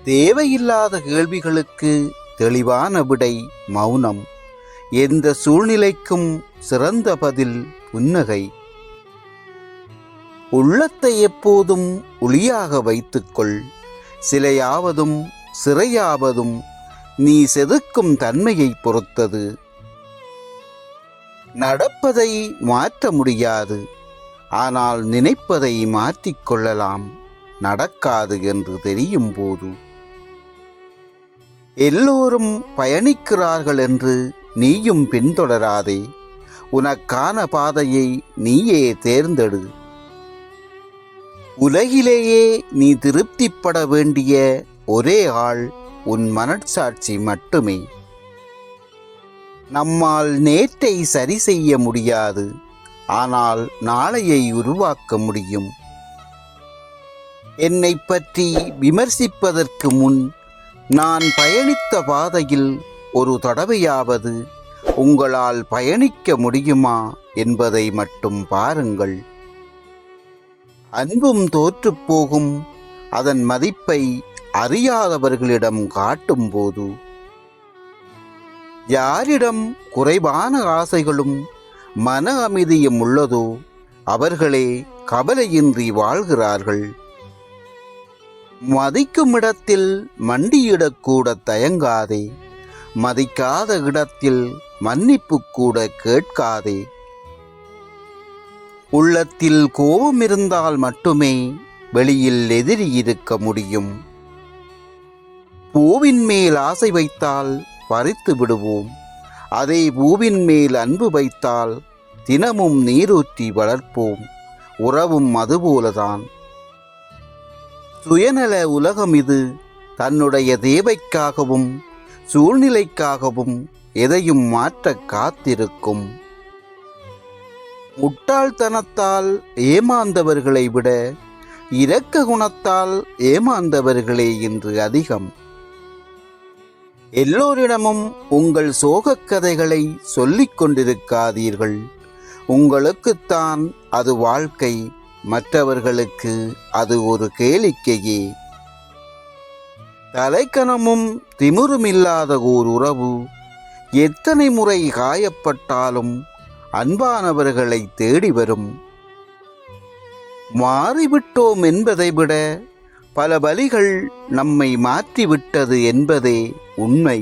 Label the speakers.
Speaker 1: தேவையில்லாத கேள்விகளுக்கு தெளிவான விடை மௌனம். எந்த சூழ்நிலைக்கும் சிறந்த பதில் புன்னகை. உள்ளத்தை எப்போதும் ஒளியாக வைத்துக்கொள். சிலையாவதும் சிறையாவதும் நீ செதுக்கும் தன்மையை பொறுத்தது. நடப்பதை மாற்ற முடியாது, ஆனால் நினைப்பதை மாற்றிக்கொள்ளலாம். நடக்காது என்று தெரியும் போது. எல்லோரும் பயணிக்கிறார்கள் என்று நீயும் பின்தொடராதே. உனக்கான பாதையை நீயே தேர்ந்தெடு. உலகிலேயே நீ திருப்திப்பட வேண்டிய ஒரே ஆள் உன் மனச்சாட்சி மட்டுமே. நம்மால் நேற்றை சரி செய்ய முடியாது, ஆனால் நாளையை உருவாக்க முடியும். என்னை பற்றி விமர்சிப்பதற்கு முன் நான் பயணித்த பாதையில் ஒரு தடவையாவது உங்களால் பயணிக்க முடியுமா என்பதை மட்டும் பாருங்கள். அன்பும் தோற்றுப்போகும் அதன் மதிப்பை அறியாதவர்களிடம் காட்டும்போது. யாரிடம் குறைவான ஆசைகளும் மன அமைதியும் உள்ளதோ அவர்களே கவலையின்றி வாழ்கிறார்கள். மதிக்கும் இடத்தில் மண்டியிடக்கூட தயங்காதே. மதிக்காத இடத்தில் மன்னிப்பு கூட கேட்காதே. உள்ளத்தில் கோபம் இருந்தால் மட்டுமே வெளியில் எதிரி இருக்க முடியும். பூவின் மேல் ஆசை வைத்தால் பறித்து விடுவோம். அதே பூவின் மேல் அன்பு வைத்தால் தினமும் நீரூற்றி வளர்ப்போம். உறவும் அதுபோலதான். சுயநல உலகம் இது. தன்னுடைய தேவைக்காகவும் சூழ்நிலைக்காகவும் எதையும் மாற்ற காத்திருக்கும். முட்டாள்தனத்தால் ஏமாந்தவர்களை விட இரக்க குணத்தால் ஏமாந்தவர்களே இன்று அதிகம். எல்லோரிடமும் உங்கள் சோகக் கதைகளை சொல்லிக் கொண்டிருக்காதீர்கள். உங்களுக்குத்தான் அது வாழ்க்கை, மற்றவர்களுக்கு அது ஒரு கேளிக்கையே. தலைக்கணமும் திமிரும் இல்லாத ஓர் உறவு எத்தனை முறை காயப்பட்டாலும் அன்பானவர்களை தேடி வரும். மாறிவிட்டோம் என்பதை விட பல வழிகள் நம்மை மாற்றிவிட்டது என்பதே உண்மை.